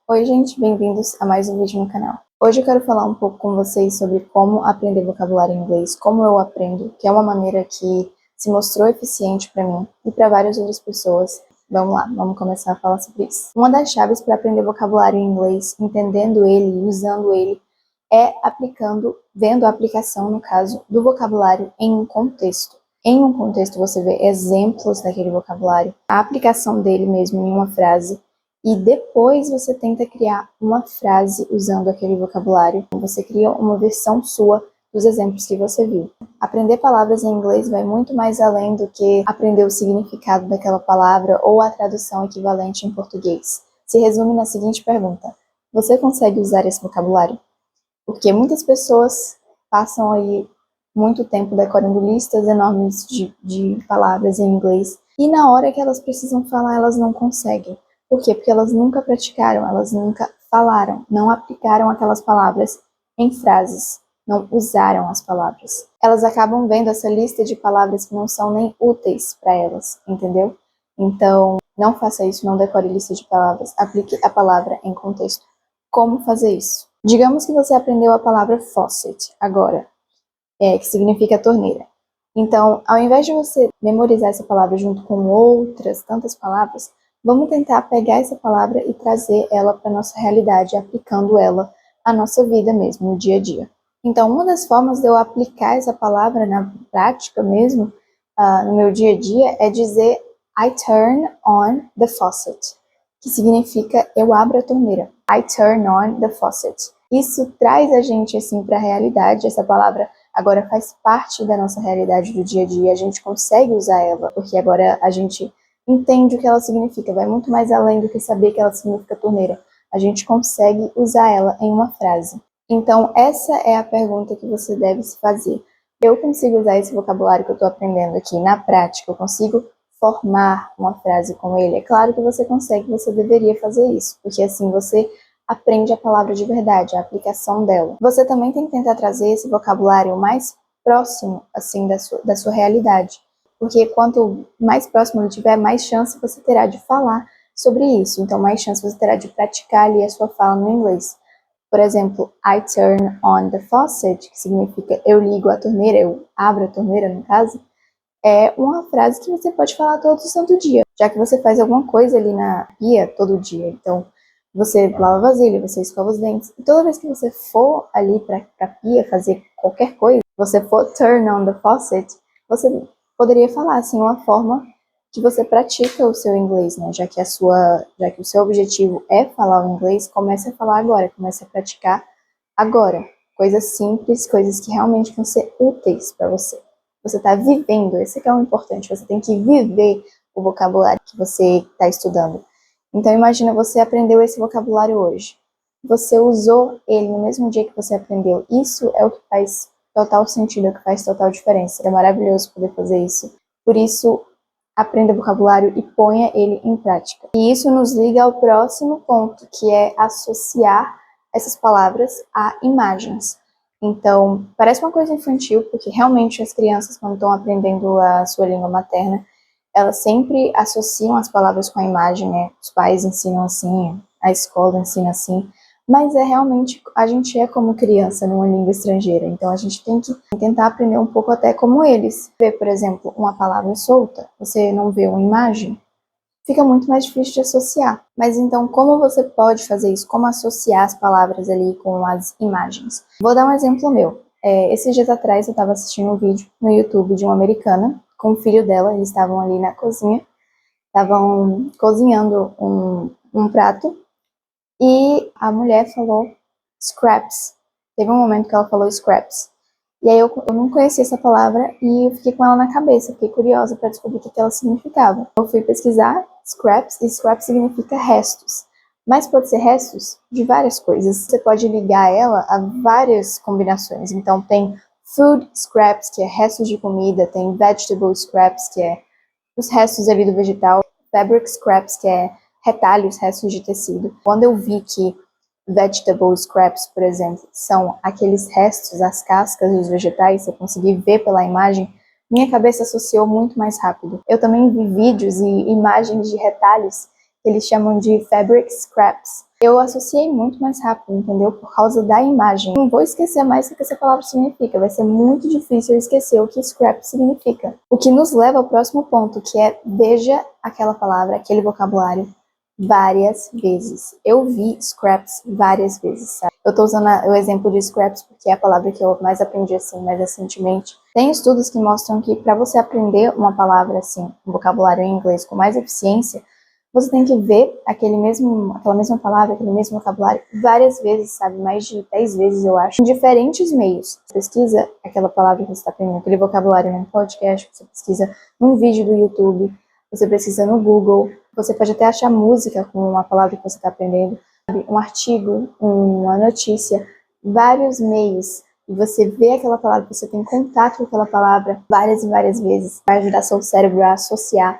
Oi gente, bem-vindos a mais um vídeo no canal. Hoje eu quero falar um pouco com vocês sobre como aprender vocabulário em inglês, como eu aprendo, que é uma maneira que se mostrou eficiente para mim e para várias outras pessoas. Vamos lá, vamos começar a falar sobre isso. Uma das chaves para aprender vocabulário em inglês, entendendo ele e usando ele, é vendo a aplicação, no caso, do vocabulário em um contexto. Em um contexto você vê exemplos daquele vocabulário, a aplicação dele mesmo em uma frase, e depois você tenta criar uma frase usando aquele vocabulário. Você cria uma versão sua dos exemplos que você viu. Aprender palavras em inglês vai muito mais além do que aprender o significado daquela palavra ou a tradução equivalente em português. Se resume na seguinte pergunta: você consegue usar esse vocabulário? Porque muitas pessoas passam aí muito tempo decorando listas enormes de palavras em inglês e na hora que elas precisam falar, elas não conseguem. Por quê? Porque elas nunca praticaram, elas nunca falaram, não aplicaram aquelas palavras em frases, não usaram as palavras. Elas acabam vendo essa lista de palavras que não são nem úteis para elas, entendeu? Então, não faça isso, não decore lista de palavras, aplique a palavra em contexto. Como fazer isso? Digamos que você aprendeu a palavra faucet agora, que significa torneira. Então, ao invés de você memorizar essa palavra junto com outras tantas palavras, vamos tentar pegar essa palavra e trazer ela para a nossa realidade, aplicando ela à nossa vida mesmo, no dia a dia. Então, uma das formas de eu aplicar essa palavra na prática mesmo, no meu dia a dia, é dizer I turn on the faucet, que significa eu abro a torneira. I turn on the faucet. Isso traz a gente assim para a realidade, essa palavra agora faz parte da nossa realidade do dia a dia, a gente consegue usar ela, porque agora a gente entende o que ela significa, vai muito mais além do que saber que ela significa torneira. A gente consegue usar ela em uma frase. Então, essa é a pergunta que você deve se fazer. Eu consigo usar esse vocabulário que eu estou aprendendo aqui na prática? Eu consigo formar uma frase com ele? É claro que você consegue, você deveria fazer isso, porque assim você aprende a palavra de verdade, a aplicação dela. Você também tem que tentar trazer esse vocabulário mais próximo, assim, da sua realidade. Porque quanto mais próximo ele tiver, mais chance você terá de falar sobre isso. Então, mais chance você terá de praticar ali a sua fala no inglês. Por exemplo, I turn on the faucet, que significa eu ligo a torneira, eu abro a torneira, no caso, é uma frase que você pode falar todo santo dia, já que você faz alguma coisa ali na pia todo dia. Então, você lava a vasilha, você escova os dentes. E toda vez que você for ali para a pia fazer qualquer coisa, você for turn on the faucet, você poderia falar assim uma forma que você pratica o seu inglês, né? Já que o seu objetivo é falar o inglês, comece a falar agora, comece a praticar agora. Coisas simples, coisas que realmente vão ser úteis para você. Você está vivendo, esse que é o importante, você tem que viver o vocabulário que você está estudando. Então imagina, você aprendeu esse vocabulário hoje. Você usou ele no mesmo dia que você aprendeu. Isso é o que faz total sentido, é o que faz total diferença. É maravilhoso poder fazer isso. Por isso, aprenda o vocabulário e ponha ele em prática. E isso nos liga ao próximo ponto, que é associar essas palavras a imagens. Então, parece uma coisa infantil, porque realmente as crianças, quando estão aprendendo a sua língua materna, elas sempre associam as palavras com a imagem, né? Os pais ensinam assim, a escola ensina assim, mas é realmente, a gente é como criança numa língua estrangeira, então a gente tem que tentar aprender um pouco até como eles. Ver, por exemplo, uma palavra solta, você não vê uma imagem, fica muito mais difícil de associar. Mas então, como você pode fazer isso? Como associar as palavras ali com as imagens? Vou dar um exemplo meu. Esses dias atrás eu estava assistindo um vídeo no YouTube de uma americana com o filho dela, eles estavam ali na cozinha, estavam cozinhando um prato e a mulher falou scraps. Teve um momento que ela falou scraps. E aí eu não conhecia essa palavra e eu fiquei com ela na cabeça, fiquei curiosa para descobrir o que ela significava. Eu fui pesquisar scraps e scraps significa restos. Mas pode ser restos de várias coisas. Você pode ligar ela a várias combinações. Então tem food scraps, que é restos de comida, tem vegetable scraps, que é os restos ali do vegetal, fabric scraps, que é retalhos, restos de tecido. Quando eu vi que vegetable scraps, por exemplo, são aqueles restos, as cascas dos vegetais, eu consegui ver pela imagem, minha cabeça associou muito mais rápido. Eu também vi vídeos e imagens de retalhos que eles chamam de fabric scraps, Eu associei muito mais rápido, entendeu? Por causa da imagem. Não vou esquecer mais o que essa palavra significa. Vai ser muito difícil eu esquecer o que scrap significa. O que nos leva ao próximo ponto, que é veja aquela palavra, aquele vocabulário várias vezes. Eu vi scraps várias vezes, sabe? Eu tô usando o exemplo de scraps porque é a palavra que eu mais aprendi assim, mais recentemente. Tem estudos que mostram que para você aprender uma palavra assim, um vocabulário em inglês com mais eficiência, você tem que ver aquela mesma palavra, aquele mesmo vocabulário várias vezes, sabe? Mais de 10 vezes, eu acho, em diferentes meios. Você pesquisa aquela palavra que você está aprendendo, aquele vocabulário num podcast, você pesquisa num vídeo do YouTube, você pesquisa no Google, você pode até achar música com uma palavra que você está aprendendo, sabe? Um artigo, uma notícia, vários meios. E você vê aquela palavra, você tem contato com aquela palavra várias e várias vezes, vai ajudar seu cérebro a associar,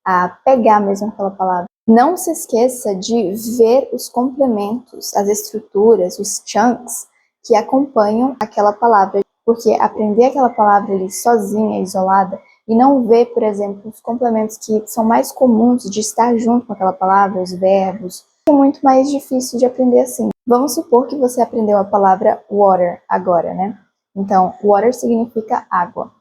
a pegar mesmo aquela palavra. Não se esqueça de ver os complementos, as estruturas, os chunks que acompanham aquela palavra, porque aprender aquela palavra ali sozinha, isolada, e não ver, por exemplo, os complementos que são mais comuns de estar junto com aquela palavra, os verbos, é muito mais difícil de aprender assim. Vamos supor que você aprendeu a palavra water agora, né? Então, water significa água.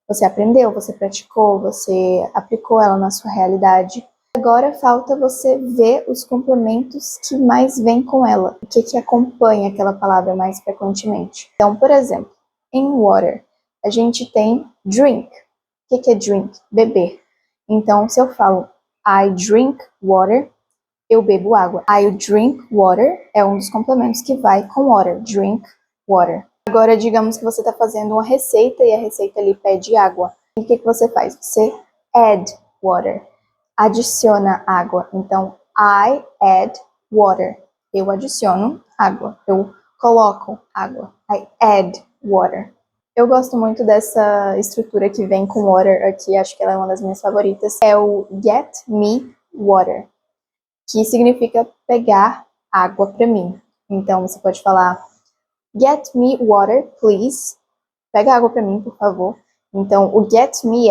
Você aprendeu, você praticou, você aplicou ela na sua realidade. Agora falta você ver os complementos que mais vêm com ela, o que acompanha aquela palavra mais frequentemente. Então, por exemplo, em water, a gente tem drink. O que é drink? Beber. Então, se eu falo I drink water, eu bebo água. I drink water é um dos complementos que vai com water. Drink water. Agora, digamos que você está fazendo uma receita e a receita ali pede água. E o que você faz? Você add water. Adiciona água. Então, I add water. Eu adiciono água. Eu coloco água. I add water. Eu gosto muito dessa estrutura que vem com water aqui. Acho que ela é uma das minhas favoritas. É o get me water, que significa pegar água para mim. Então, você pode falar get me water, please. Pega água para mim, por favor. Então, o get me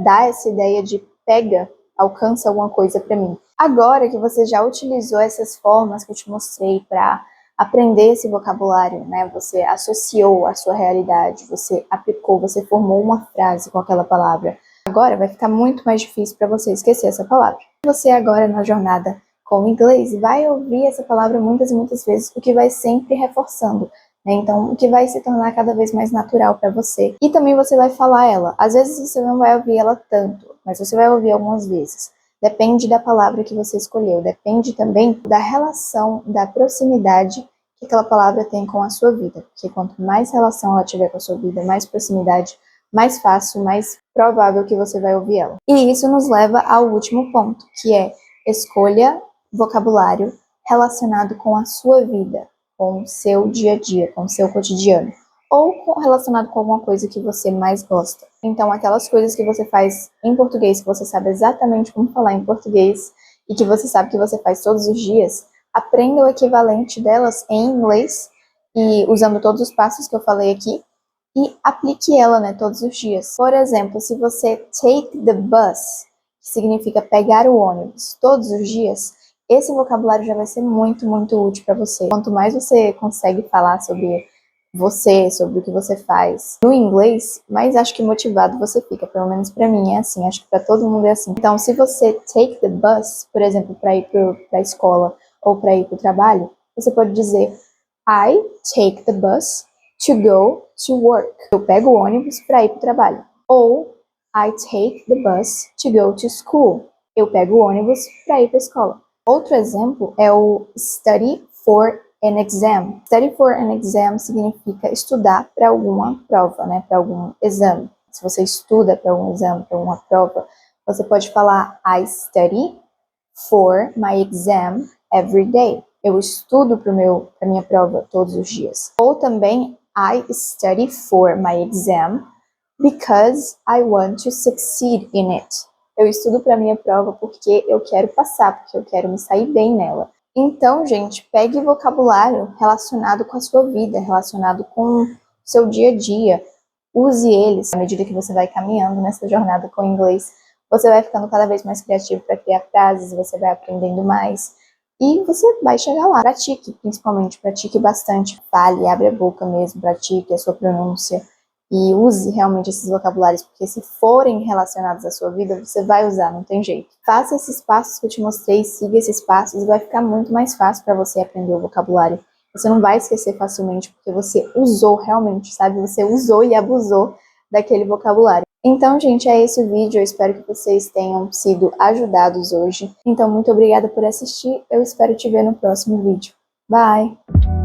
dá essa ideia de pega, alcança alguma coisa para mim. Agora que você já utilizou essas formas que eu te mostrei para aprender esse vocabulário, né? Você associou a sua realidade, você aplicou, você formou uma frase com aquela palavra. Agora vai ficar muito mais difícil para você esquecer essa palavra. Você agora na jornada com o inglês vai ouvir essa palavra muitas e muitas vezes, o que vai sempre reforçando, né? Então, o que vai se tornar cada vez mais natural para você. E também você vai falar ela. Às vezes você não vai ouvir ela tanto, mas você vai ouvir algumas vezes. Depende da palavra que você escolheu. Depende também da relação, da proximidade que aquela palavra tem com a sua vida. Porque quanto mais relação ela tiver com a sua vida, mais proximidade, mais fácil, mais provável que você vai ouvir ela. E isso nos leva ao último ponto, que é escolha vocabulário relacionado com a sua vida, com o seu dia a dia, com o seu cotidiano, ou relacionado com alguma coisa que você mais gosta. Então, aquelas coisas que você faz em português, que você sabe exatamente como falar em português e que você sabe que você faz todos os dias, aprenda o equivalente delas em inglês e usando todos os passos que eu falei aqui e aplique ela, né, todos os dias. Por exemplo, se você take the bus, que significa pegar o ônibus, todos os dias, esse vocabulário já vai ser muito, muito útil para você. Quanto mais você consegue falar sobre você, sobre o que você faz no inglês, mais acho que motivado você fica. Pelo menos para mim é assim, acho que para todo mundo é assim. Então, se você take the bus, por exemplo, para ir para a escola ou para ir para o trabalho, você pode dizer I take the bus to go to work. Eu pego o ônibus para ir para o trabalho. Ou I take the bus to go to school. Eu pego o ônibus para ir para a escola. Outro exemplo é o study for an exam. Study for an exam significa estudar para alguma prova, né? Para algum exame. Se você estuda para algum exame, para alguma prova, você pode falar I study for my exam every day. Eu estudo para minha prova todos os dias. Ou também I study for my exam because I want to succeed in it. Eu estudo para minha prova porque eu quero passar, porque eu quero me sair bem nela. Então, gente, pegue vocabulário relacionado com a sua vida, relacionado com o seu dia a dia. Use eles à medida que você vai caminhando nessa jornada com o inglês. Você vai ficando cada vez mais criativo para criar frases, você vai aprendendo mais. e você vai chegar lá. Pratique, principalmente, pratique bastante. Fale, abre a boca mesmo, pratique a sua pronúncia e use realmente esses vocabulários, porque se forem relacionados à sua vida, você vai usar, não tem jeito. Faça esses passos que eu te mostrei, siga esses passos e vai ficar muito mais fácil para você aprender o vocabulário. Você não vai esquecer facilmente, porque você usou realmente, sabe? Você usou e abusou daquele vocabulário. Então, gente, é esse o vídeo. Eu espero que vocês tenham sido ajudados hoje. Então, muito obrigada por assistir. Eu espero te ver no próximo vídeo. Bye!